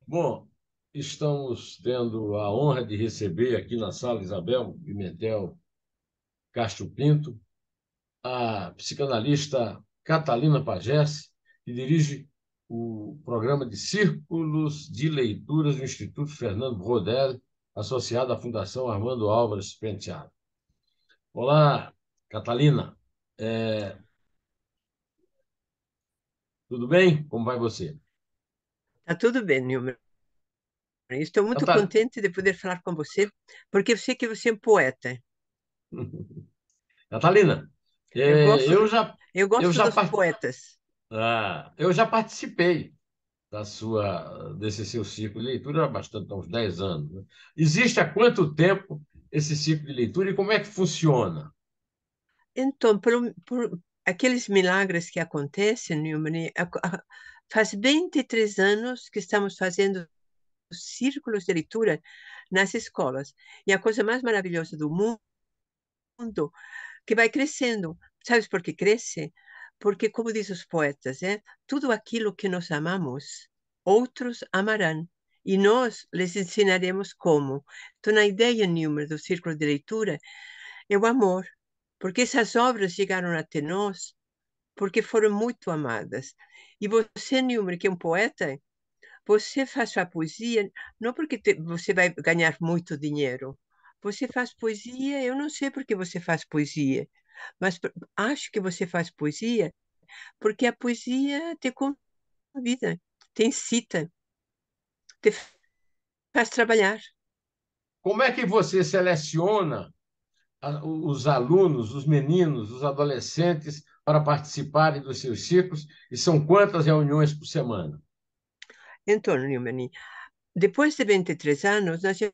Bom, estamos tendo a honra de receber aqui na sala Isabel Pimentel Castro Pinto, a psicanalista Catalina Pagés, que dirige o programa de Círculos de Leituras do Instituto Fernando Brodel, associado à Fundação Armando Álvares Penteado. Olá, Catalina. É, Tudo bem? Como vai você? Tá tudo bem, Nilma. Estou muito Cata- contente de poder falar com você, porque eu sei que você é um poeta. Catalina, Eu é, gosto, eu já, eu eu gosto já, dos par- poetas. eu já participei desse seu ciclo de leitura há bastante, há uns 10 anos, né? Existe há quanto tempo esse ciclo de leitura e como é que funciona? Então, por aqueles milagres que acontecem, Nilma, faz 23 anos que estamos fazendo círculos de leitura nas escolas. E a coisa mais maravilhosa do mundo que vai crescendo. Sabes por que cresce? Porque, como dizem os poetas, tudo aquilo que nós amamos, outros amarão. E nós lhes ensinaremos como. Então, a ideia, Nilmer, do Círculo de Leitura é o amor. Porque essas obras chegaram até nós porque foram muito amadas. E você, Nilmer, que é um poeta, você faz sua poesia não porque você vai ganhar muito dinheiro. Você faz poesia, eu não sei por que você faz poesia, mas acho que você faz poesia porque a poesia te convida, te incita, te faz trabalhar. Como é que você seleciona os alunos, os meninos, os adolescentes para participarem dos seus ciclos e são quantas reuniões por semana? Então, Nilmani, depois de 23 anos, nós já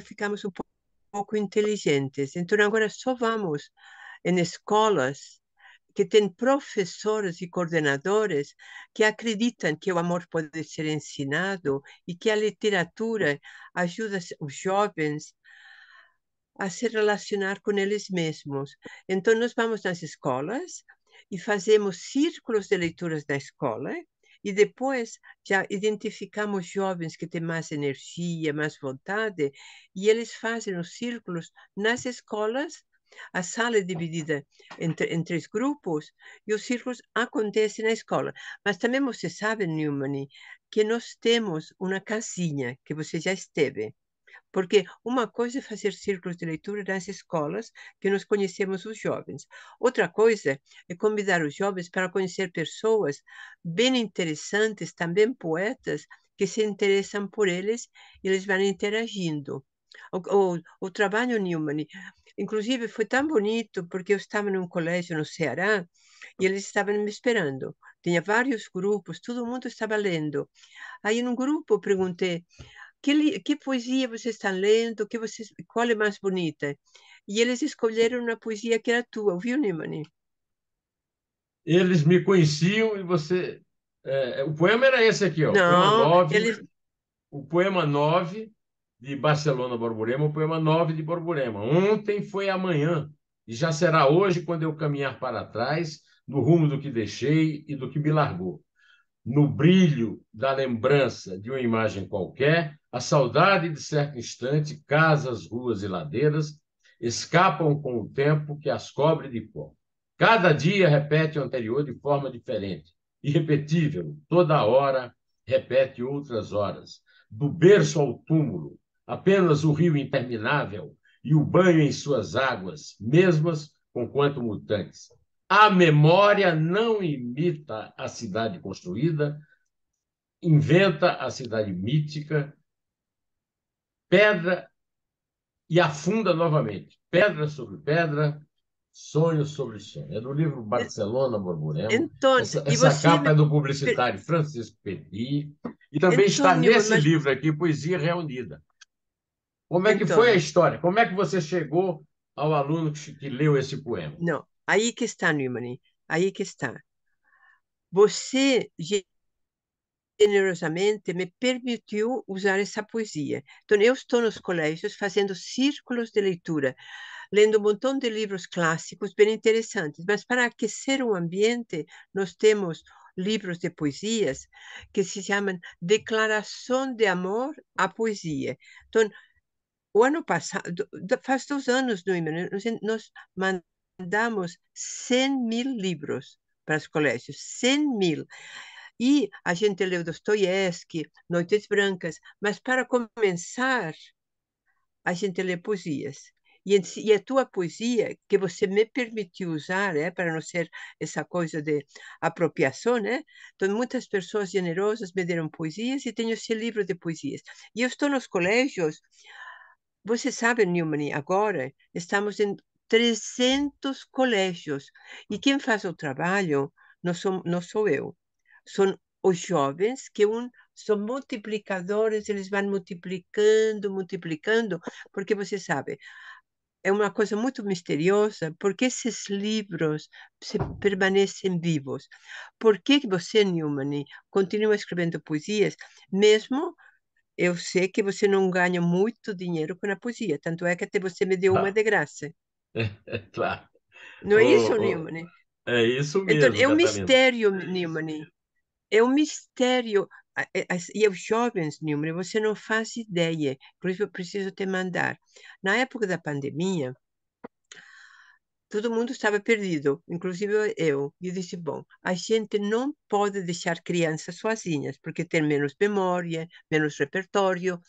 ficamos um pouco inteligentes. Então, agora só vamos em escolas que têm professores e coordenadores que acreditam que o amor pode ser ensinado e que a literatura ajuda os jovens a se relacionar com eles mesmos. Então, nós vamos nas escolas e fazemos círculos de leituras na escola. E depois já identificamos jovens que têm mais energia, mais vontade, e eles fazem os círculos nas escolas. A sala é dividida em três grupos e os círculos acontecem na escola. Mas também você sabe, Newman, que nós temos uma casinha que você já esteve. Porque uma coisa é fazer círculos de leitura nas escolas, que nós conhecemos os jovens. Outra coisa é convidar os jovens para conhecer pessoas bem interessantes, também poetas, que se interessam por eles e eles vão interagindo. O trabalho Newman, inclusive, foi tão bonito porque eu estava num colégio no Ceará e eles estavam me esperando. Tinha vários grupos, todo mundo estava lendo. Aí, num grupo, eu perguntei que poesia vocês estão lendo? Qual é mais bonita? E eles escolheram uma poesia que era tua, viu, Nimani? Eles me conheciam e você. O poema era esse aqui, ó, Não, eles. o poema 9 de Barcelona Borborema, o poema 9 de Borborema. Ontem foi amanhã, e já será hoje quando eu caminhar para trás, no rumo do que deixei e do que me largou. No brilho da lembrança de uma imagem qualquer, a saudade de certo instante, casas, ruas e ladeiras escapam com o tempo que as cobre de pó. Cada dia repete o anterior de forma diferente, irrepetível, toda hora repete outras horas. Do berço ao túmulo, apenas o rio interminável e o banho em suas águas, mesmas conquanto mutantes. A memória não imita a cidade construída, inventa a cidade mítica, pedra e afunda novamente. Pedra sobre pedra, sonho sobre sonho. É do livro Barcelona Borborema. Então, e Essa você capa me. é do per- publicitário Francisco Petit. E também está Antônio, nesse mas. livro aqui, Poesia Reunida. Como é que foi a Antônio, história? Como é que você chegou ao aluno que leu esse poema? não. Aí que está, Nimani. Aí que está. Você generosamente me permitiu usar essa poesia. Então, eu estou nos colégios fazendo círculos de leitura, lendo um montão de livros clássicos bem interessantes, mas para aquecer o ambiente, nós temos livros de poesias que se chamam Declaração de Amor à Poesia. Então, o ano passado, faz 2 anos, nós mandamos 100.000 livros para os colégios, 100.000. E a gente leu Dostoiévski, Noites Brancas, mas para começar, a gente lê poesias. E a tua poesia, que você me permitiu usar, para não ser essa coisa de apropriação, né? Então, muitas pessoas generosas me deram poesias e tenho esse livro de poesias. E eu estou nos colégios, você sabe, Newman, agora estamos em 300 colégios. E quem faz o trabalho não sou eu. São os jovens que são multiplicadores, eles vão multiplicando, multiplicando, porque você sabe, é uma coisa muito misteriosa, porque esses livros permanecem vivos. Por que você, Newman, continua escrevendo poesias, mesmo eu sei que você não ganha muito dinheiro com a poesia, tanto é que até você me deu uma Ah, de graça. é claro. Não é isso, Newman? É isso Então, mesmo, é um Catarina. mistério, Newman. É um mistério. E os jovens, Nilma, você não faz ideia. Por isso eu preciso te mandar. Na época da pandemia, todo mundo estava perdido, inclusive eu. E eu disse, bom, a gente não pode deixar crianças sozinhas, porque tem menos memória, menos repertório.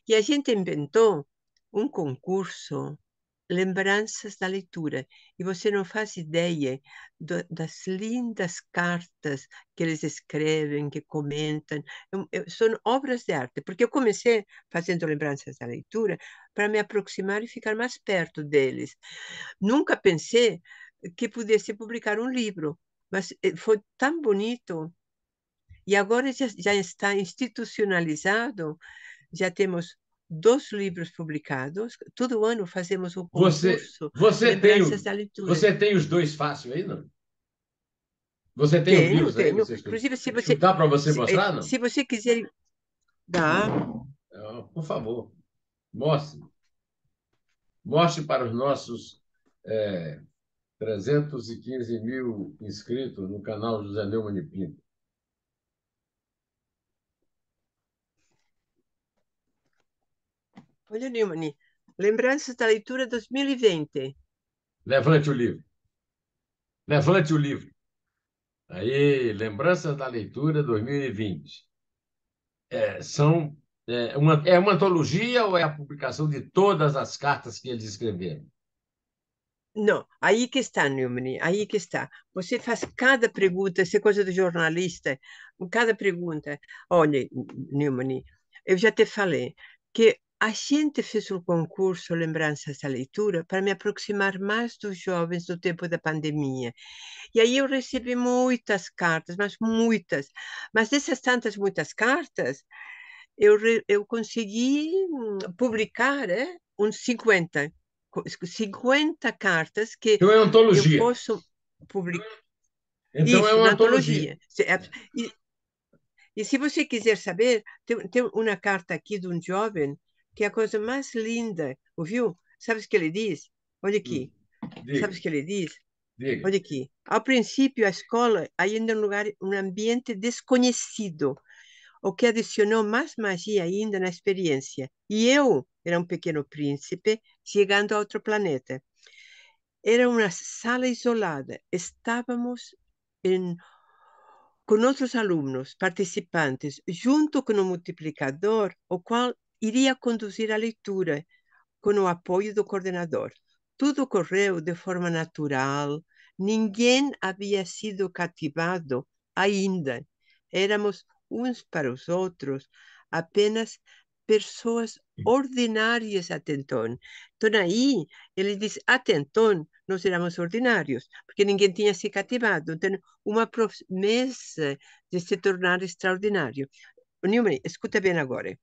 E a gente inventou um concurso, Lembranças da Leitura. E você não faz ideia das lindas cartas que eles escrevem, que comentam. São obras de arte, porque eu comecei fazendo Lembranças da Leitura para me aproximar e ficar mais perto deles. Nunca pensei que pudesse publicar um livro, mas foi tão bonito. E agora já está institucionalizado, já temos 2 livros publicados. Todo ano fazemos um Você, concurso você tem, Lembranças da Leitura. você tem os dois fácil aí, não? Você tem os Tenho, livros aí? tenho. Você escreveu? Inclusive, se você, Dá para você se, mostrar, não? se você quiser, dá. Ah, por favor, mostre. Mostre para os nossos 315 mil inscritos no canal José Neumann e Pinto. Olha, Neumann, Lembranças da Leitura 2020. Levante o livro. Levante o livro. Aí, Lembranças da Leitura 2020. É uma antologia ou é a publicação de todas as cartas que eles escreveram? Não, aí que está, Neumann, aí que está. Você faz cada pergunta, essa coisa do jornalista, cada pergunta. Olha, Neumann, eu já te falei que a gente fez o concurso Lembranças da Leitura para me aproximar mais dos jovens do tempo da pandemia. E aí eu recebi muitas cartas, mas muitas. Mas dessas tantas, muitas cartas, eu consegui publicar uns 50 cartas que Então é eu antologia. posso publicar. Então é Isso, uma na antologia. antologia. E, e se você quiser saber, tem uma carta aqui de um jovem que é a coisa mais linda, ouviu? Sabe o que ele diz? Olha aqui. Sabe Diga, o que ele diz? diga. Olha aqui. Ao princípio, a escola ainda é um ambiente desconhecido, o que adicionou mais magia ainda na experiência. E eu era um pequeno príncipe chegando a outro planeta. Era uma sala isolada. Estávamos em, com outros alunos participantes, junto com um multiplicador, o qual iria conduzir a leitura, com o apoio do coordenador. Tudo correu de forma natural, ninguém havia sido cativado ainda. Éramos uns para os outros apenas pessoas ordinárias até então. Então aí ele diz, até então nós éramos ordinários, porque ninguém tinha se cativado. Então, uma promessa de se tornar extraordinário. Newman, escuta bem agora.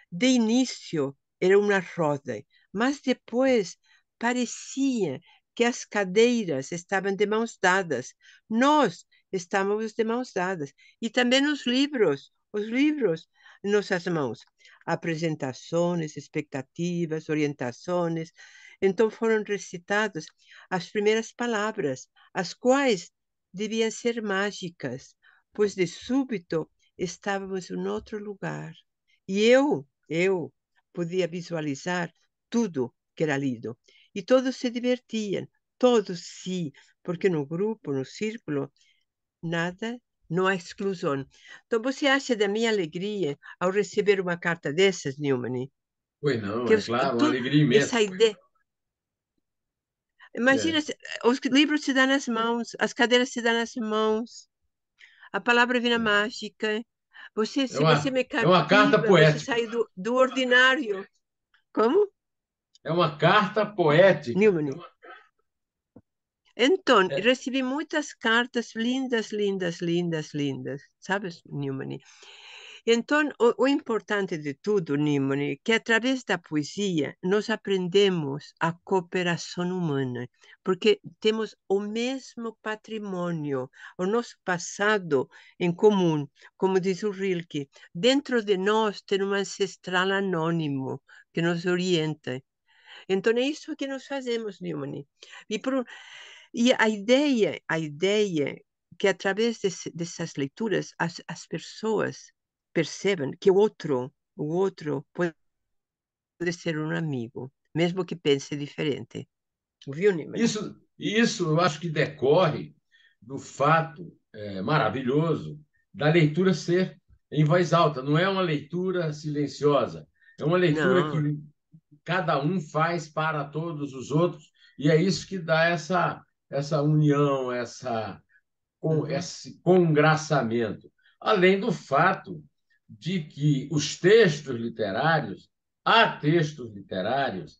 De início era uma roda, mas depois parecia que as cadeiras estavam de mãos dadas. Nós estávamos de mãos dadas. E também os livros em nossas mãos. Apresentações, expectativas, orientações. Então foram recitadas as primeiras palavras, as quais deviam ser mágicas, pois de súbito estávamos em outro lugar. E eu podia visualizar tudo que era lido. E todos se divertiam, todos sim, porque no grupo, no círculo, nada, não há exclusão. Então, você acha da minha alegria ao receber uma carta dessas, Newman? Pois não, Que é claro, uma tu, alegria essa imensa. ideia. Imagina, É, os livros se dão nas mãos, as cadeiras se dão nas mãos, a palavra vira é. mágica. Você, É se você me é uma carta cativa, você poética. sai do ordinário. Como? É uma carta poética. Newman. Então, É, recebi muitas cartas lindas, lindas, lindas, lindas. Sabes, Newman? Então, o importante de tudo, Newman, é que através da poesia nós aprendemos a cooperação humana, porque temos o mesmo patrimônio, o nosso passado em comum, como diz o Rilke. Dentro de nós tem um ancestral anônimo que nos orienta. Então é isso que nós fazemos, Newman. E, e a ideia que através dessas leituras as pessoas percebem que o outro pode ser um amigo, mesmo que pense diferente. Viu, Newman? isso eu acho que decorre do fato maravilhoso da leitura ser em voz alta. Não é uma leitura silenciosa, é uma leitura Não. que cada um faz para todos os outros, e é isso que dá essa união, Uhum. esse congraçamento. Além do fato de que os textos literários, há textos literários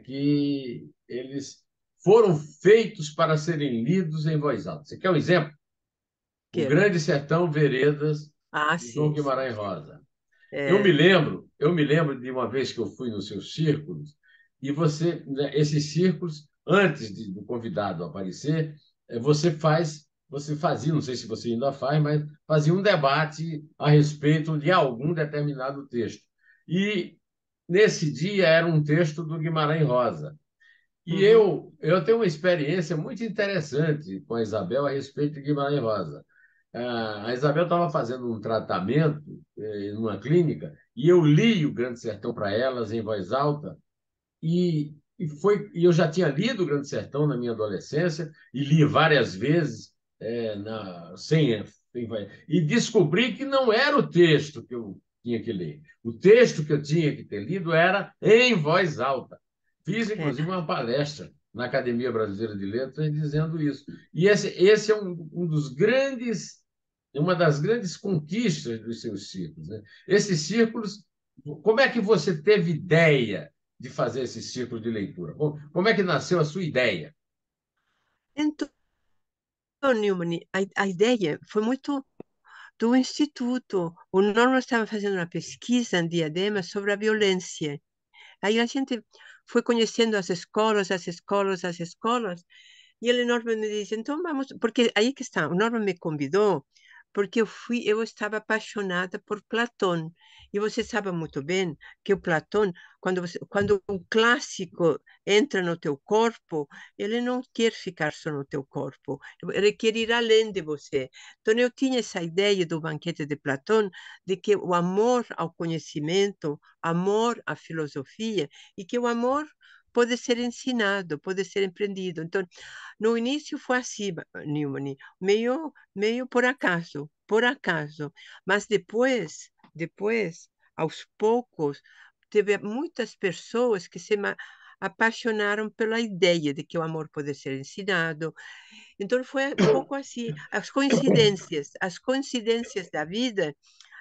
que eles foram feitos para serem lidos em voz alta. Você quer um exemplo? O Quero. Grande Sertão Veredas, Ah, de João sim, sim, Guimarães sim. Rosa. É, Eu me lembro de uma vez que eu fui nos seus círculos e você, né, esses círculos, antes do convidado aparecer, você fazia, não sei se você ainda faz, mas fazia um debate a respeito de algum determinado texto. E nesse dia era um texto do Guimarães Rosa. E uhum, eu tenho uma experiência muito interessante com a Isabel a respeito de Guimarães Rosa. A Isabel estava fazendo um tratamento em uma clínica e eu li o Grande Sertão para elas em voz alta e eu já tinha lido o Grande Sertão na minha adolescência e li várias vezes sem e descobri que não era o texto que eu tinha que ler. O texto que eu tinha que ter lido era em voz alta. Fiz, é. inclusive, uma palestra na Academia Brasileira de Letras dizendo isso. E esse é uma das grandes conquistas dos seus círculos, né? Esses círculos, como é que você teve ideia de fazer esse círculo de leitura? Como é que nasceu a sua ideia? Então, Newman, a ideia foi muito do Instituto. O Norman estava fazendo uma pesquisa em Diadema sobre a violência. Aí a gente foi conhecendo as escolas, as escolas, as escolas, e ele Norman me disse, então vamos, porque aí que está, o Norman me convidou, porque eu estava apaixonada por Platão. E você sabe muito bem que o Platão, quando um clássico entra no teu corpo, ele não quer ficar só no teu corpo, ele quer ir além de você. Então eu tinha essa ideia do banquete de Platão, de que o amor ao conhecimento, amor à filosofia, e que o amor pode ser ensinado, pode ser empreendido. Então, no início foi assim, Newman, meio por acaso. Mas depois, aos poucos, teve muitas pessoas que apaixonaram pela ideia de que o amor pode ser ensinado. Então foi um pouco assim, as coincidências da vida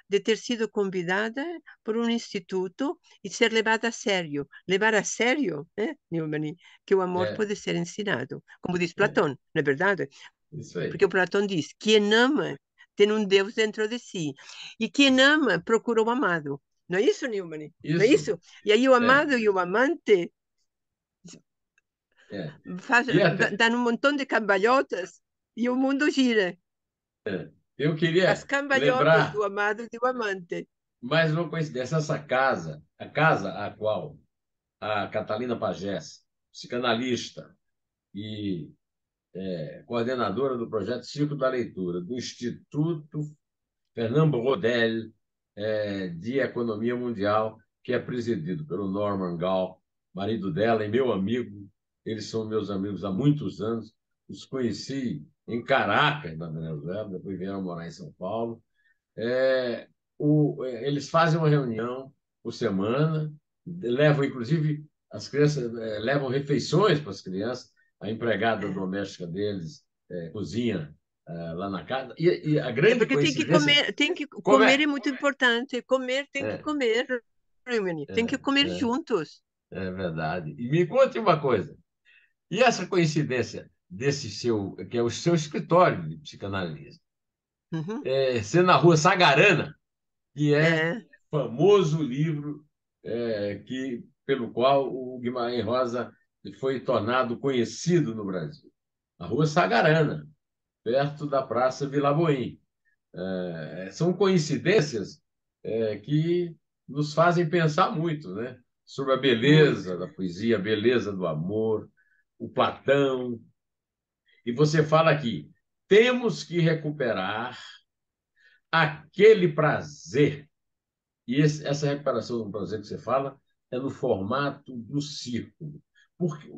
de ter sido convidada por um instituto e ser levada a sério. Levar a sério, né, Nilmani, que o amor É, pode ser ensinado. Como diz é, Platão, não é verdade? isso aí. Porque o Platão diz: quem ama tem um Deus dentro de si. E quem ama procura o amado. Não é isso, Nilmani? Não é Isso, isso? E aí o é, amado e o amante é. faz, E até, dão um montão de cambalhotas e o mundo gira. eu As queria cambalhotas do lembrar amado e do amante. mais uma coincidência. Essa casa, a casa a qual a Catalina Pagés, psicanalista e coordenadora do projeto Círculo da Leitura, do Instituto Fernando Rodel, de Economia Mundial, que é presidido pelo Norman Gall, marido dela e meu amigo. Eles são meus amigos há muitos anos. Os conheci em Caracas, na Venezuela, depois vieram morar em São Paulo. É, eles fazem uma reunião por semana, levam, inclusive, as crianças levam refeições para as crianças, a empregada É. doméstica deles cozinha lá na casa. E a É grande porque coincidência, tem que como comer é é, muito importante. Comer tem que é, comer, Rimini. Tem que comer é, juntos. é verdade. E me conte uma coisa, e essa coincidência desse seu, que é o seu escritório de psicanálise, Uhum. ser na rua Sagarana, que é É. famoso livro pelo qual o Guimarães Rosa foi tornado conhecido no Brasil. A Rua Sagarana, perto da Praça Vila Boim. São coincidências que nos fazem pensar muito, né? Sobre a beleza Muito. da poesia, a beleza do amor, o Platão. E você fala aqui, temos que recuperar aquele prazer. E essa recuperação do prazer que você fala é no formato do círculo. Porque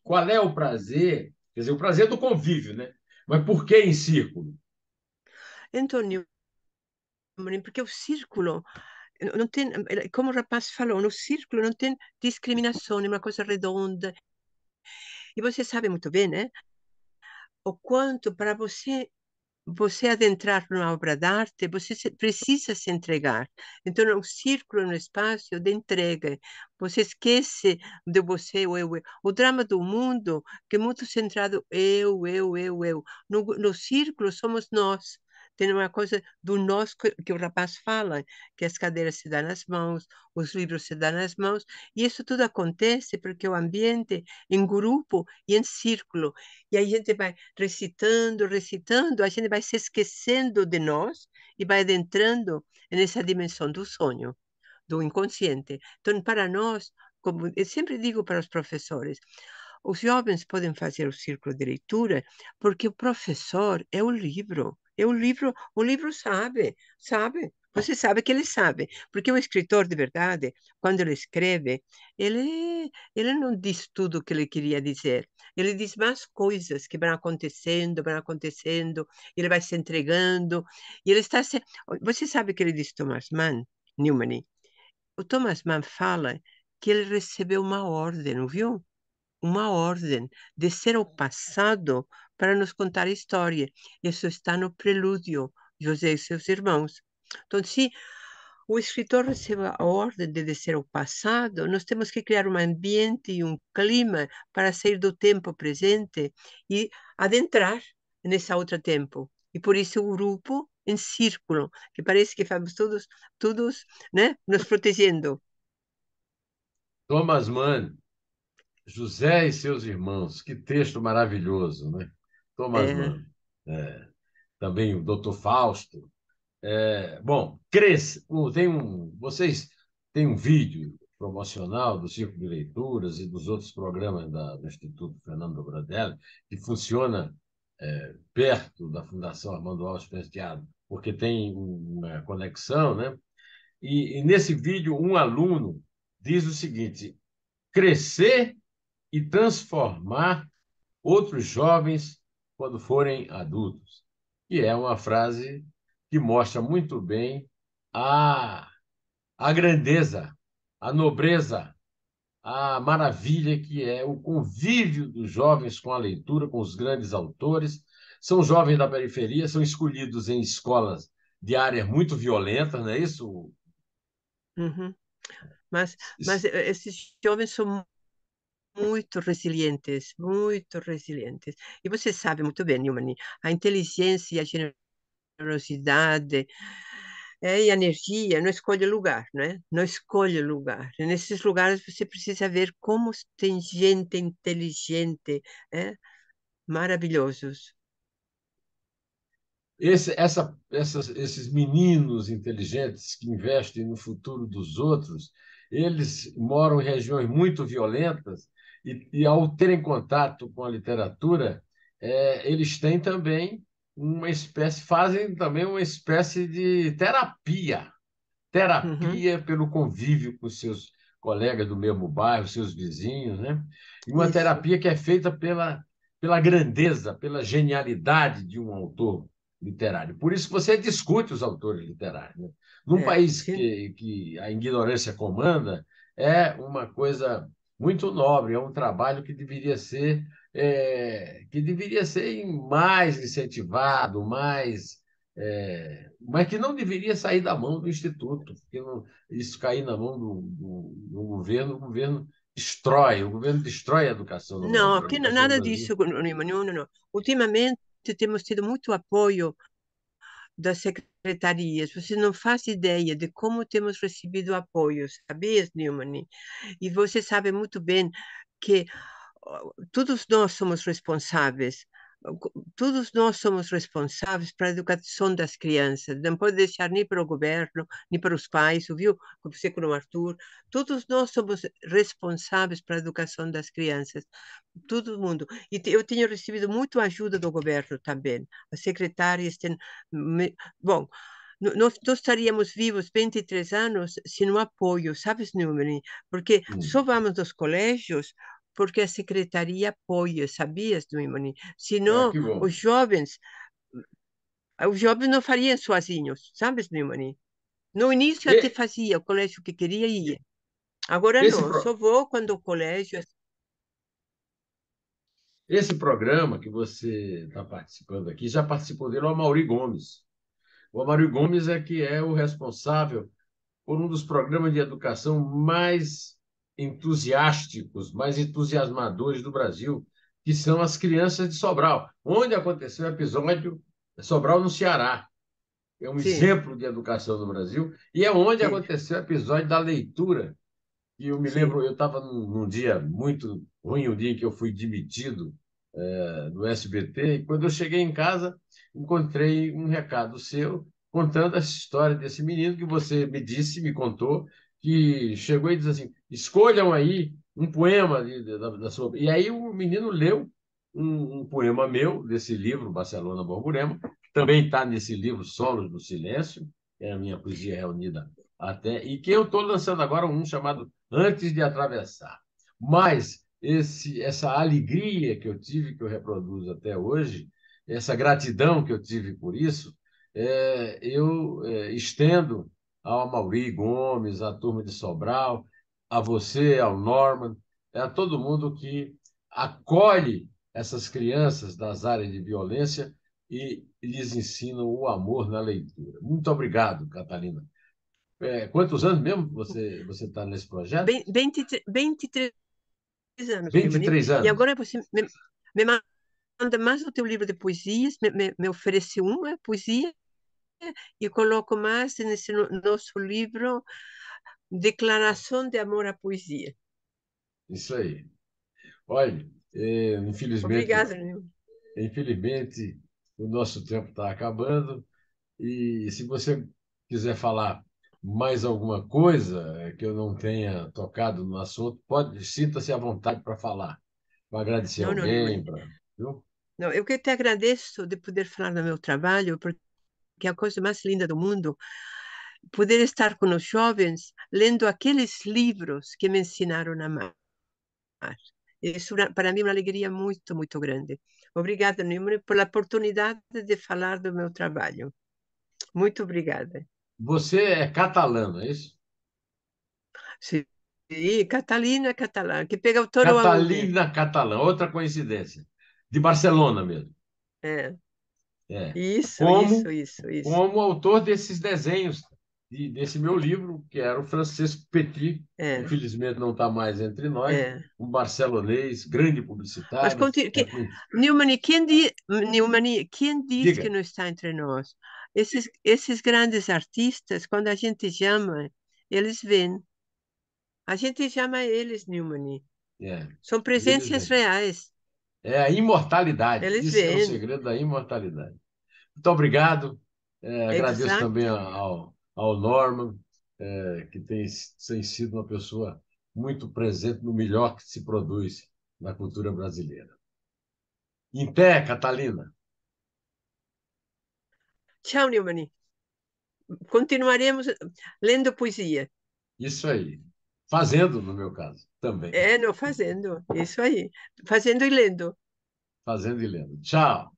qual é o prazer? Quer dizer, o prazer do convívio, né? Mas por que em círculo? Antônio, porque o círculo não tem, como o rapaz falou, no círculo não tem discriminação, é uma coisa redonda. E você sabe muito bem, né? O quanto para você adentrar numa obra de arte, você precisa se entregar. Então, é um círculo no espaço de entrega. Você esquece de você, o eu, eu. O drama do mundo, que é muito centrado eu. No círculo somos nós. Tem uma coisa do nós que o rapaz fala, que as cadeiras se dão nas mãos, os livros se dão nas mãos, e isso tudo acontece porque o ambiente em grupo e em círculo. E aí a gente vai recitando, a gente vai se esquecendo de nós e vai adentrando nessa dimensão do sonho, do inconsciente. Então, para nós, como eu sempre digo para os professores, os jovens podem fazer o círculo de leitura porque o professor é o livro. É o livro sabe. Você sabe que ele sabe, porque o escritor de verdade, quando ele escreve, ele não diz tudo o que ele queria dizer. Ele diz mais coisas que vão acontecendo, ele vai se entregando, e ele está se... Você sabe que ele diz Thomas Mann, Newman? O Thomas Mann fala que ele recebeu uma ordem, não viu? Uma ordem, descer ao passado para nos contar a história. Isso está no prelúdio, José e seus irmãos. Então, se o escritor recebe a ordem de descer ao passado, nós temos que criar um ambiente e um clima para sair do tempo presente e adentrar nesse outro tempo. E por isso o grupo em círculo, que parece que estamos todos, né, nos protegendo. Thomas Mann, José e seus irmãos, que texto maravilhoso, né? Thomas É, Mann. Também o Dr. Fausto. Bom, cresce, vocês têm um vídeo promocional do Círculo de Leituras e dos outros programas do Instituto Fernando Bradelli, que funciona perto da Fundação Armando Alves Penteado, porque tem uma conexão, né? E nesse vídeo, um aluno diz o seguinte: crescer e transformar outros jovens quando forem adultos. E é uma frase que mostra muito bem a, a grandeza, a nobreza, a maravilha que é o convívio dos jovens com a leitura, com os grandes autores. São jovens da periferia, são escolhidos em escolas de áreas muito violentas, não é isso? uhum. Mas esses jovens são muito resilientes. E você sabe muito bem, Nilmani, a inteligência e a generosidade e a energia não escolhe lugar, né? Não escolhe lugar. E nesses lugares você precisa ver como tem gente inteligente, maravilhosos. Esses meninos inteligentes que investem no futuro dos outros, eles moram em regiões muito violentas e ao terem contato com a literatura, eles têm também fazem também uma espécie de terapia, Uhum. terapia pelo convívio com seus colegas do mesmo bairro, seus vizinhos, né? E uma Isso, terapia que é feita pela grandeza, pela genialidade de um autor literário. Por isso que você discute os autores literários, né? Num país sim. que a ignorância comanda, é uma coisa muito nobre, é um trabalho que deveria ser mais incentivado, mas que não deveria sair da mão do Instituto, porque isso cair na mão do governo, o governo destrói a educação no Não, Brasil. A aqui educação no nada Brasil. disso, Neumann, não, não, não. Ultimamente temos tido muito apoio das secretarias. Você não faz ideia de como temos recebido apoio, sabias, Neumann? E você sabe muito bem que todos nós somos responsáveis. Todos nós somos responsáveis para a educação das crianças. Não pode deixar nem para o governo, nem para os pais, ouviu? Você com o Arthur. Todos nós somos responsáveis para a educação das crianças. Todo mundo. E eu tenho recebido muito ajuda do governo também. As secretárias têm. Bom, nós estaríamos vivos 23 anos sem o apoio, sabes, Neumann? Porque só Hum. vamos aos colégios porque a secretaria apoia, sabias, Neumann? Senão, Que bom. os jovens não fariam sozinhos, sabes, Neumann? No início até E, fazia o colégio que queria ir. Agora esse, não, pro- só vou quando o colégio. esse programa que você está participando aqui, já participou dele o Amaury Gomes. O Amaury Gomes é que é o responsável por um dos programas de educação mais entusiásticos, mais entusiasmadores do Brasil, que são as crianças de Sobral, onde aconteceu o episódio Sobral no Ceará. É um Sim, exemplo de educação no Brasil, e é onde sim, aconteceu o episódio da leitura. E eu me sim, lembro, eu estava num dia muito ruim, um dia em que eu fui demitido do SBT, e quando eu cheguei em casa, encontrei um recado seu contando essa história desse menino que você me disse, me contou, que chegou e disse assim: escolham aí um poema da sua. E aí o menino leu um poema meu, desse livro, Barcelona Borborema, que também está nesse livro Solos do Silêncio, que é a minha poesia reunida até, e que eu estou lançando agora um chamado Antes de Atravessar. Mas essa alegria que eu tive, que eu reproduzo até hoje, essa gratidão que eu tive por isso, eu estendo ao Amaury Gomes, à turma de Sobral, a você, ao Norman, a todo mundo que acolhe essas crianças das áreas de violência e lhes ensina o amor na leitura. Muito obrigado, Catalina. Quantos anos mesmo você está nesse projeto? 23 anos, vinte e Neumann. três E anos. agora você me manda mais o teu livro de poesias, me oferece uma poesia e coloco mais nesse nosso livro Declaração de Amor à Poesia. Isso aí. Olha, Obrigada, Neumann. infelizmente, o nosso tempo está acabando. E se você quiser falar mais alguma coisa que eu não tenha tocado no assunto, sinta-se à vontade para falar. Para agradecer Não, não, alguém, Neumann. viu? Não, eu que te agradeço de poder falar do meu trabalho, porque é a coisa mais linda do mundo, poder estar com os jovens lendo aqueles livros que me ensinaram a amar. Isso para mim é uma alegria muito, muito grande. Obrigada, Neumann, pela oportunidade de falar do meu trabalho. Muito obrigada. Você é catalano, é isso? Sim, Catalina catalã, que pega toda a unha. Catalina Catalã, outra coincidência. De Barcelona mesmo. É, É. isso, isso, Como, isso, isso. como autor desses desenhos, desse meu livro, que era o Francisco Petit, É, infelizmente não está mais entre nós, é. um barcelonês, grande Mas publicitário. continue, Neumann, Neumann, quem diz que Diga. não está entre nós? Esses grandes artistas, quando a gente chama, eles vêm. A gente chama eles, Neumann. É. São E eles presenças vêm. reais. É a imortalidade. Eles Isso é o vêm. segredo da imortalidade. Muito obrigado. Agradeço também Exato. ao Norman, que tem sido uma pessoa muito presente no melhor que se produz na cultura brasileira. Em pé, Catalina. Tchau, Neumani. Continuaremos lendo poesia. Isso aí. Fazendo, no meu caso, também. É, não fazendo. Isso aí. Fazendo e lendo. Fazendo e lendo. Tchau.